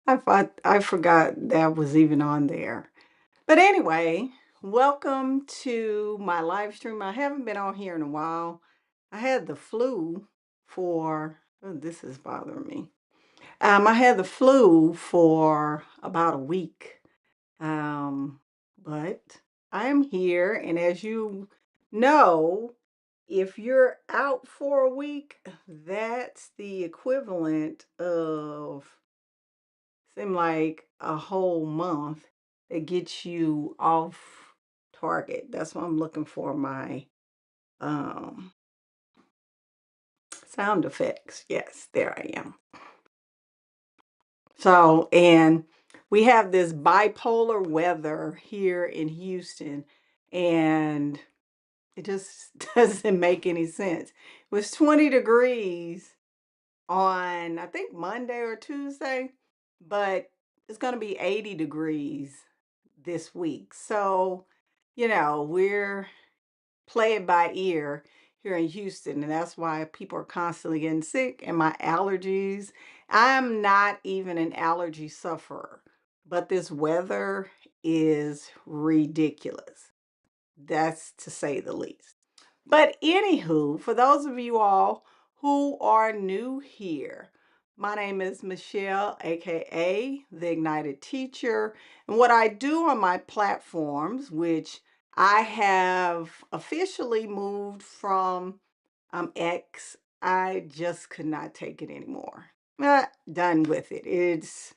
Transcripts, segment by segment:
I forgot that was even on there. But anyway, welcome to my live stream. I haven't been on here in a while. I had the flu for, oh, this is bothering me. I had the flu for about a week. Um, but I'm here, and as you know, if you're out for a week, that's the equivalent of seem like a whole month that gets you off target. That's what I'm looking for my um sound effects. Yes, there I am. So, and we have this bipolar weather here in Houston, and it just doesn't make any sense. It was 20 degrees on, I think, Monday or Tuesday, but it's going to be 80 degrees this week. So, we're playing by ear here in Houston, and that's why people are constantly getting sick and my allergies. I'm not even an allergy sufferer, but this weather is ridiculous. That's to say the least. But anywho, for those of you all who are new here, my name is Michelle, aka the Ignited Teacher. And what I do on my platforms, which I have officially moved from X, I just could not take it anymore. Done with it.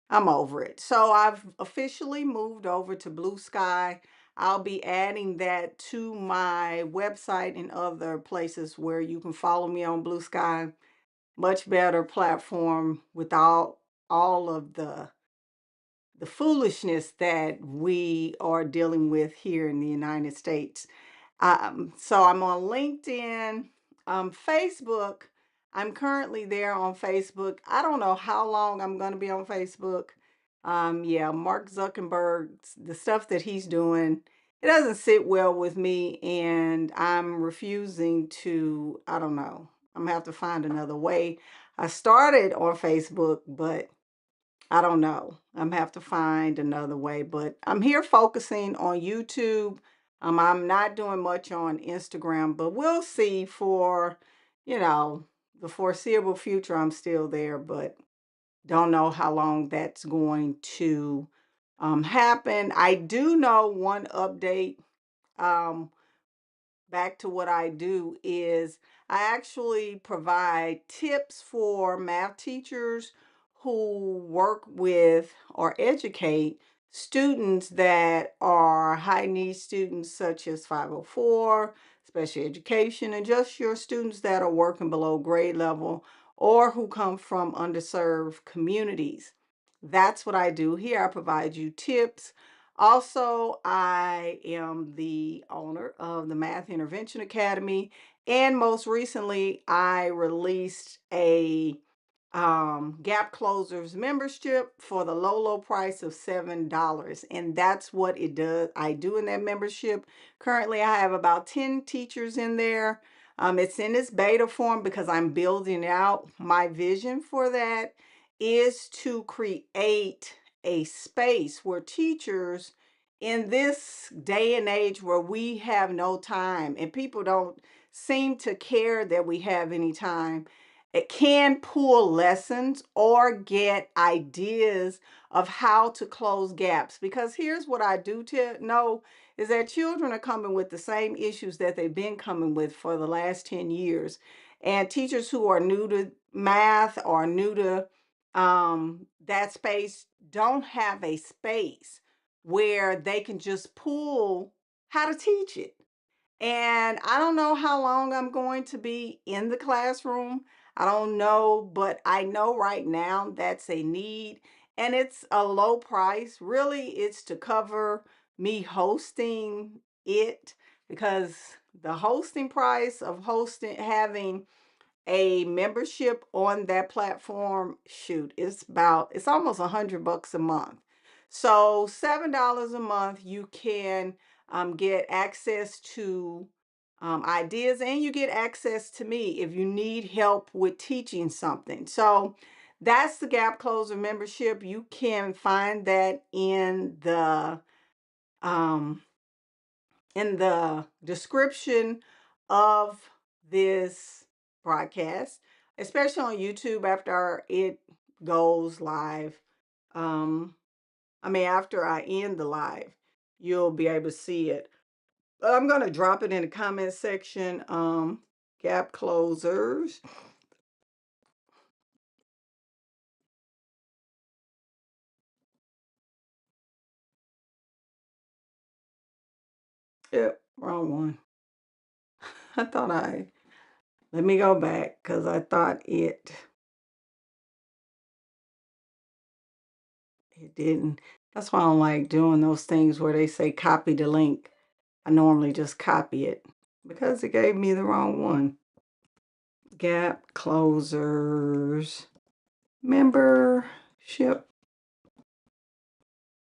I'm over it. So I've officially moved over to Blue Sky. I'll be adding that to my website and other places where you can follow me on Blue Sky. Much better platform without all of the foolishness that we are dealing with here in the United States. So I'm on LinkedIn, Facebook. I'm currently there on Facebook. I don't know how long I'm going to be on Facebook. Yeah, Mark Zuckerberg, the stuff that he's doing, it doesn't sit well with me, and I'm refusing to, I don't know, I'm gonna have to find another way. I started on Facebook, but I don't know. I'm gonna have to find another way, but I'm here focusing on YouTube. I'm not doing much on Instagram, but we'll see for, you know, the foreseeable future. I'm still there, but don't know how long that's going to happen. I do know one update. Um, Back to what I do is I actually provide tips for math teachers who work with or educate students that are high need students such as 504, special education, and just your students that are working below grade level or who come from underserved communities. That's what I do here. I provide you tips. Also, I am the owner of the Math Intervention Academy, and most recently, I released a Gap Closers membership for the low price of $7, and that's what it does. I do in that membership. Currently, I have about 10 teachers in there. It's in its beta form because I'm building out. My vision for that is to create a space where teachers in this day and age where we have no time and people don't seem to care that we have any time, it can pull lessons or get ideas of how to close gaps. Because here's what I do know is that children are coming with the same issues that they've been coming with for the last 10 years. And teachers who are new to math or new to that space don't have a space where they can just pull how to teach it. And I don't know how long I'm going to be in the classroom. I don't know, but I know right now that's a need and it's a low price. Really, it's to cover me hosting it because the hosting price of hosting, having a membership on that platform, shoot, it's almost $100 a month. So $7 a month, you can get access to ideas, and you get access to me if you need help with teaching something. So That's the Gap Closer membership. You can find that um, in the description of this broadcast, especially on YouTube after it goes live. Um, after I end the live, you'll be able to see it. I'm going to drop it in the comment section. Gap closers. Yep, wrong one. I thought let me go back because I thought it didn't. That's why I don't like doing those things where they say copy the link. I normally just copy it because it gave me the wrong one. Gap closers membership.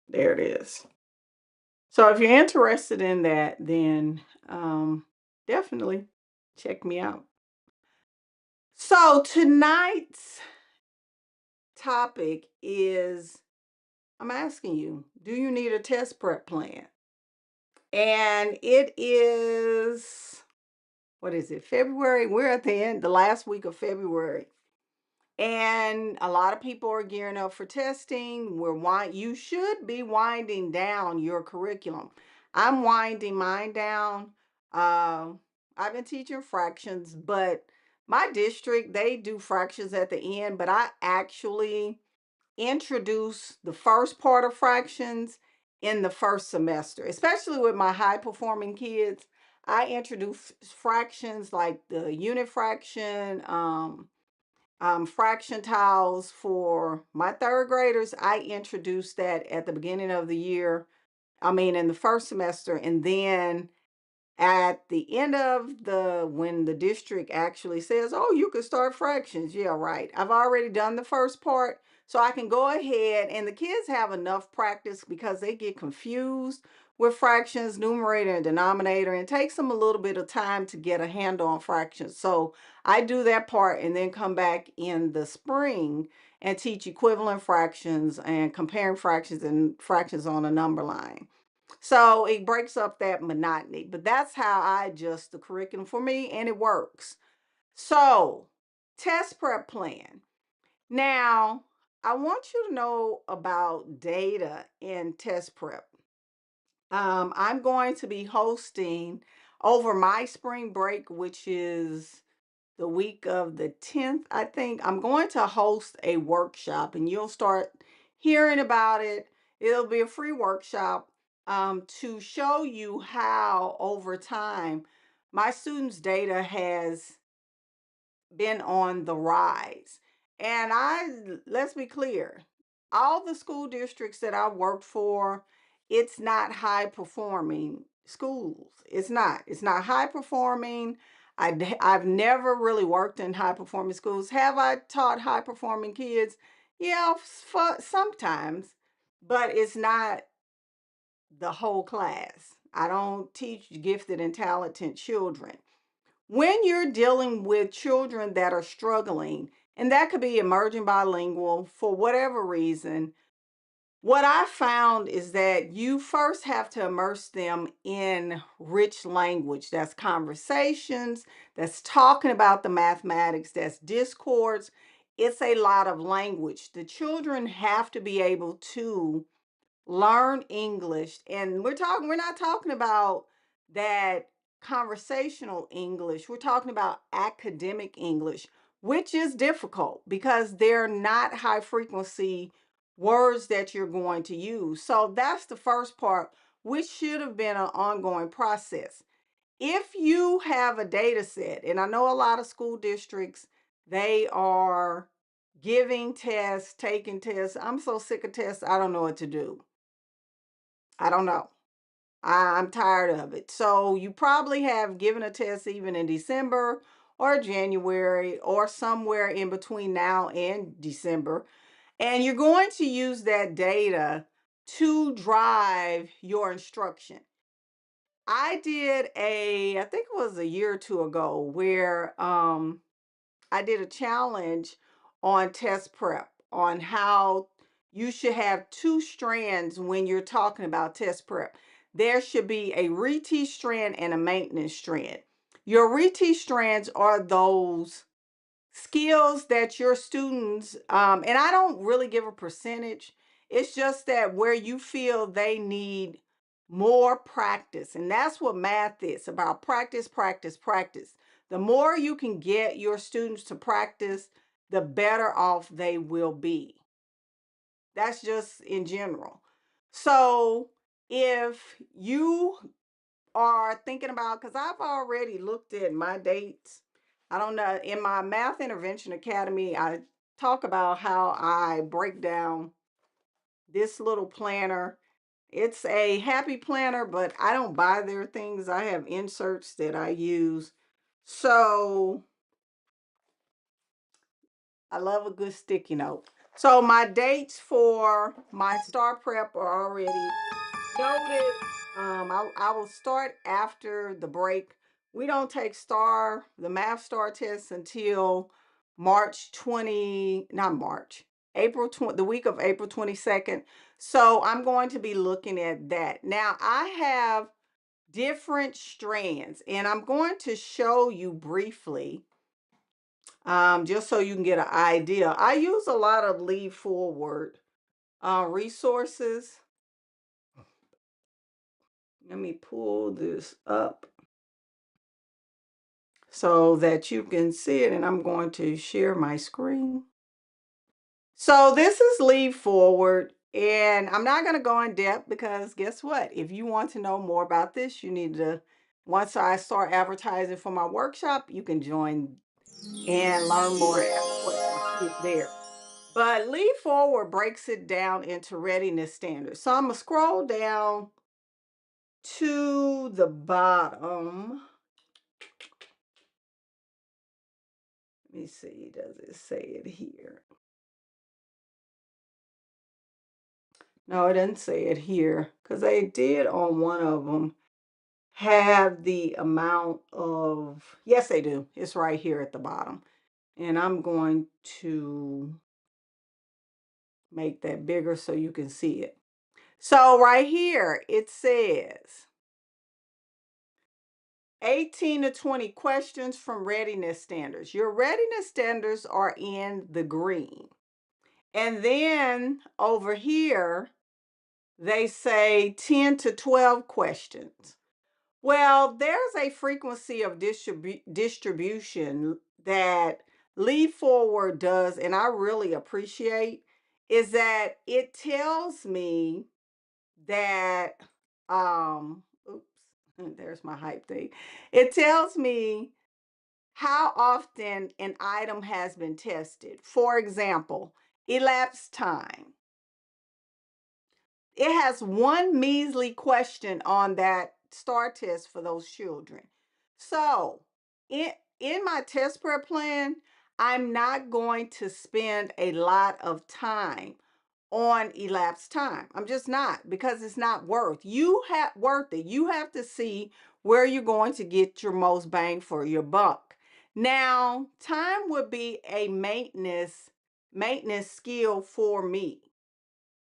There it is. So if you're interested in that, then definitely check me out. So tonight's topic is, I'm asking you, do you need a test prep plan? And it is, what is it, February? We're at the last week of February. And a lot of people are gearing up for testing. You should be winding down your curriculum. I'm winding mine down. I've been teaching fractions, but my district, they do fractions at the end, but I actually introduce the first part of fractions in the first semester, especially with my high performing kids. I introduce fractions like the unit fraction, fraction tiles for my third graders. I introduced that at the beginning of the year. In the first semester, and then at the end of when the district actually says, oh, you can start fractions. Yeah, right. I've already done the first part, so I can go ahead, and the kids have enough practice because they get confused with fractions, numerator and denominator, and it takes them a little bit of time to get a handle on fractions. So I do that part and then come back in the spring and teach equivalent fractions and comparing fractions and fractions on a number line. So it breaks up that monotony, but that's how I adjust the curriculum for me, and it works. So, test prep plan. Now, I want you to know about data in test prep. I'm going to be hosting over my spring break, which is the week of the 10th, I think. I'm going to host a workshop, and you'll start hearing about it. It'll be a free workshop to show you how over time my students' data has been on the rise. And let's be clear, all the school districts that I worked for, it's not high performing schools. It's not high performing. I've never really worked in high performing schools. Have I taught high performing kids? Yeah, sometimes, but it's not the whole class. I don't teach gifted and talented children. When you're dealing with children that are struggling, and that could be emerging bilingual for whatever reason, what I found is that you first have to immerse them in rich language. That's conversations, that's talking about the mathematics, that's discourse. It's a lot of language. The children have to be able to learn English. And we're not talking about that conversational English. We're talking about academic English, which is difficult because they're not high frequency words that you're going to use. So that's the first part, which should have been an ongoing process. If you have a data set, and I know a lot of school districts, they are giving tests, taking tests. I'm so sick of tests, I don't know what to do. I don't know. I'm tired of it. So you probably have given a test even in December or January or somewhere in between now and December. And you're going to use that data to drive your instruction. I think it was a year or two ago, where I did a challenge on test prep, on how you should have two strands when you're talking about test prep. There should be a reteach strand and a maintenance strand. Your reteach strands are those skills that your students, and I don't really give a percentage. It's just that where you feel they need more practice, and that's what math is about: practice, practice, practice. The more you can get your students to practice, the better off they will be. That's just in general. So if you are thinking about, because I've already looked at my dates. I don't know, in my Math Intervention Academy, I talk about how I break down this little planner. It's a happy planner, but I don't buy their things. I have inserts that I use. So I love a good sticky note. So my dates for my star prep are already noted. I will start after the break. We don't take the math star test until March 20, not March, April 20, the week of April 22nd. So I'm going to be looking at that. Now I have different strands, and I'm going to show you briefly, just so you can get an idea. I use a lot of lead forward resources. Let me pull this up so that you can see it, and I'm going to share my screen. So this is lead forward, and I'm not going to go in depth because guess what? If you want to know more about this, you need to, once I start advertising for my workshop, you can join and learn more, ask questions there. But lead forward breaks it down into readiness standards. So I'm going to scroll down to the bottom. Let me see, does it say it here? No, it doesn't say it here because they did on one of them have the amount of, yes, they do. It's right here at the bottom. And I'm going to make that bigger so you can see it. So right here, it says 18 to 20 questions from readiness standards. Your readiness standards are in the green. And then over here, they say 10 to 12 questions. Well, there's a frequency of distribution that Lead Forward does, and I really appreciate, is that it tells me that, oops, there's my hype thing. It tells me how often an item has been tested. For example, elapsed time. It has one measly question on that STAR test for those children. So in my test prep plan, I'm not going to spend a lot of time on elapsed time. I'm just not, because it's not worth it. You have to see where you're going to get your most bang for your buck. Now, time would be a maintenance skill for me.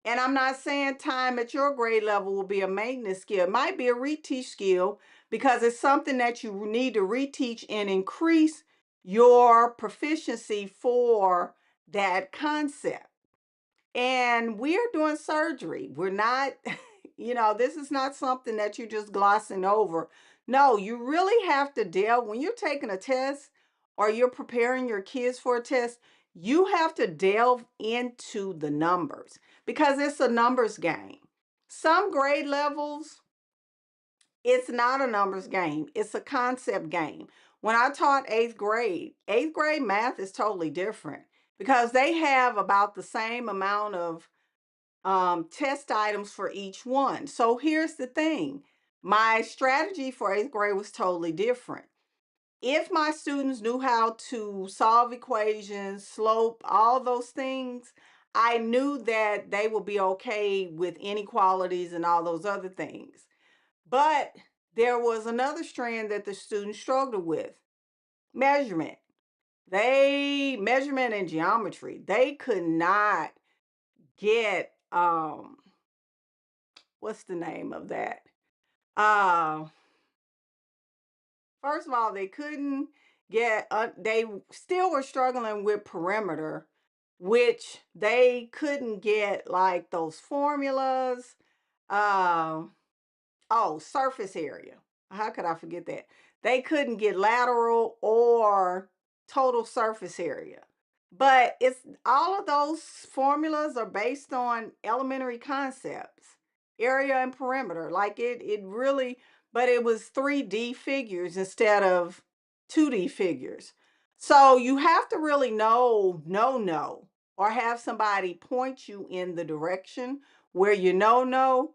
And I'm not saying time at your grade level will be a maintenance skill. It might be a reteach skill because it's something that you need to reteach and increase your proficiency for that concept. And we are doing surgery. We're not, this is not something that you're just glossing over. No, you really have to delve when you're taking a test or you're preparing your kids for a test. You have to delve into the numbers because it's a numbers game. Some grade levels, it's not a numbers game, it's a concept game. When I taught eighth grade math is totally different because they have about the same amount of test items for each one. So here's the thing. My strategy for eighth grade was totally different. If my students knew how to solve equations, slope, all those things, I knew that they would be okay with inequalities and all those other things. But there was another strand that the students struggled with: measurement. They measurement and geometry. They could not get what's the name of that? Uh First of all, they couldn't get they still were struggling with perimeter, which they couldn't get like those formulas. Um Oh, surface area. How could I forget that? They couldn't get lateral or total surface area. But it's all of those formulas are based on elementary concepts, area and perimeter. Like it really, but it was 3D figures instead of 2D figures. So you have to really know, or have somebody point you in the direction where you know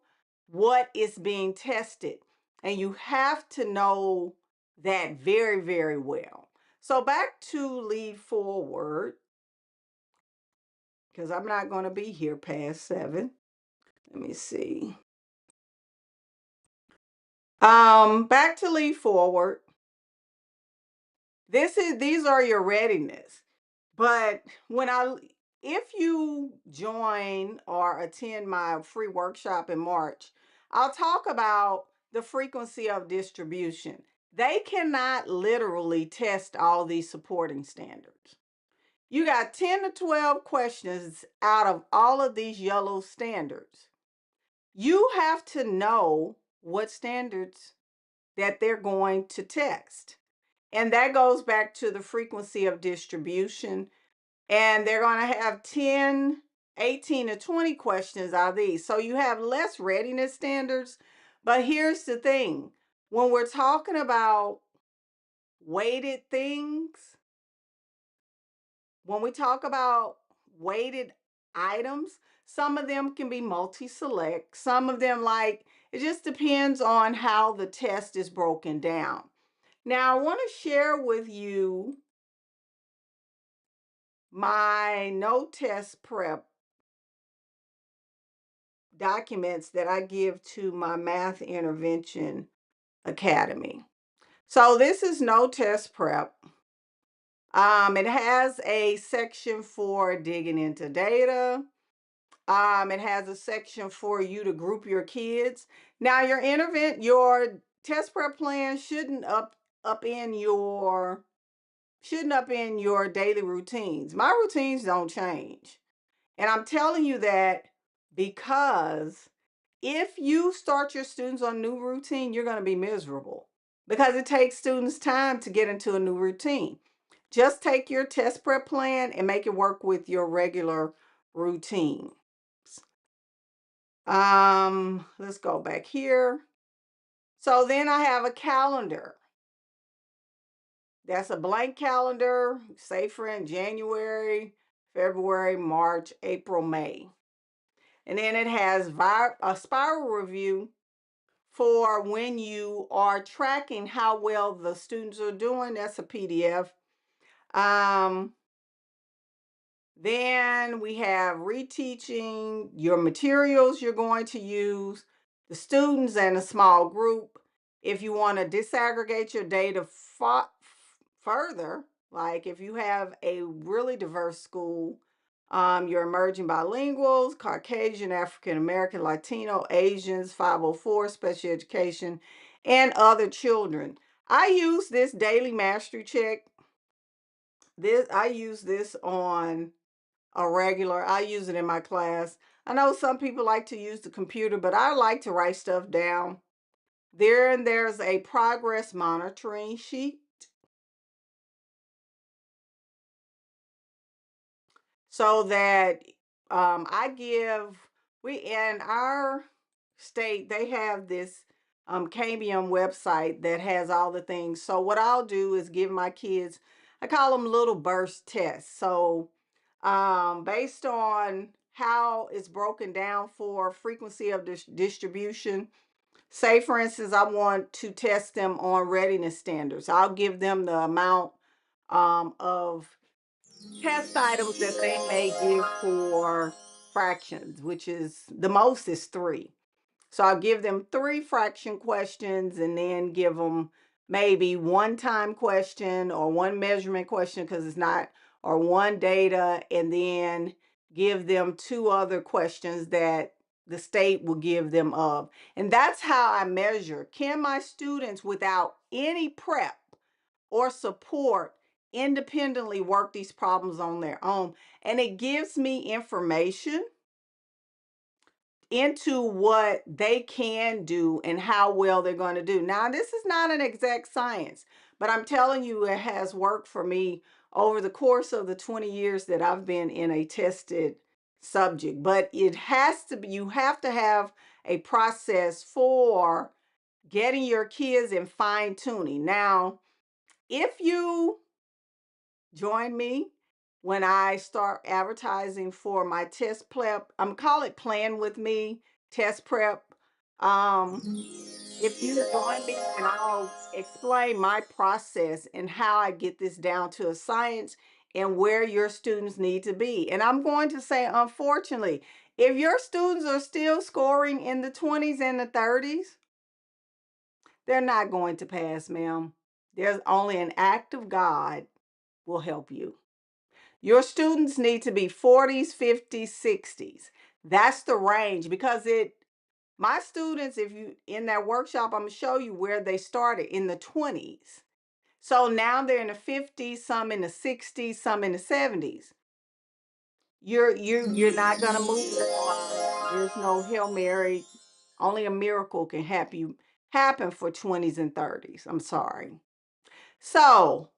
what is being tested. And you have to know that very, very well. So back to lead forward, because I'm not going to be here past 7. Let me see. Back to lead forward. These are your readiness. But if you join or attend my free workshop in March, I'll talk about the frequency of distribution. They cannot literally test all these supporting standards. You got 10 to 12 questions out of all of these yellow standards. You have to know what standards that they're going to test. And that goes back to the frequency of distribution. And they're going to have 10, 18 to 20 questions out of these. So you have less readiness standards. But here's the thing, when we're talking about weighted things, when we talk about weighted items, some of them can be multi-select. Some of them, like, it just depends on how the test is broken down. Now, I want to share with you my no test prep documents that I give to my Math Intervention Academy. So this is no test prep. It has a section for digging into data. It has a section for you to group your kids. Now your test prep plan shouldn't up in your daily routines. My routines don't change. And I'm telling you that because if you start your students on a new routine, you're going to be miserable because it takes students time to get into a new routine. Just take your test prep plan and make it work with your regular routine. Let's go back here. So then I have a calendar. That's a blank calendar, say for in January, February, March, April, May. And then it has a spiral review for when you are tracking how well the students are doing. That's a PDF. Then we have reteaching, your materials you're going to use, the students and a small group. If you want to disaggregate your data further, like if you have a really diverse school, your emerging bilinguals, Caucasian, African American, Latino, Asians, 504, special education, and other children. I use this daily mastery check. I use this on I use it in my class. I know some people like to use the computer, but I like to write stuff down. There's a progress monitoring sheet. So that we in our state, they have this Cambium website that has all the things. So what I'll do is give my kids, I call them little burst tests. So based on how it's broken down for frequency of distribution, say for instance, I want to test them on readiness standards. I'll give them the amount of test items that they may give for fractions, which is the most is 3. So I'll give them 3 fraction questions and then give them maybe one time question or one measurement question because it's not, or one data, and then give them two other questions that the state will give them of. And that's how I measure. Can my students, without any prep or support, independently work these problems on their own? And it gives me information into what they can do and how well they're going to do. Now, this is not an exact science, but I'm telling you, it has worked for me over the course of the 20 years that I've been in a tested subject. But it has to be, you have to have a process for getting your kids and fine tuning. Now, if you join me when I start advertising for my test prep, I'm call it Plan With Me test prep. Um, if you join me, and I'll explain my process and how I get this down to a science and where your students need to be. And I'm going to say, unfortunately, if your students are still scoring in the 20s and the 30s, they're not going to pass, ma'am. There's only an act of God will help you. Your students need to be 40s, 50s, 60s. That's the range, because my students, if you in that workshop, I'm gonna show you where they started in the 20s. So now they're in the 50s, some in the 60s, some in the 70s. You're not gonna move on. There's no Hail Mary. Only a miracle can happen for 20s and 30s. I'm sorry. So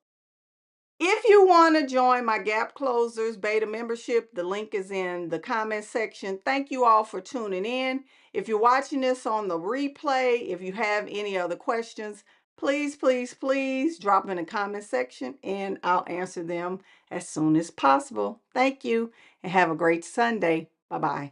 if you want to join my Gap Closers beta membership, the link is in the comment section. Thank you all for tuning in. If you're watching this on the replay, if you have any other questions, please, please, please drop in the comment section and I'll answer them as soon as possible. Thank you and have a great Sunday. Bye-bye.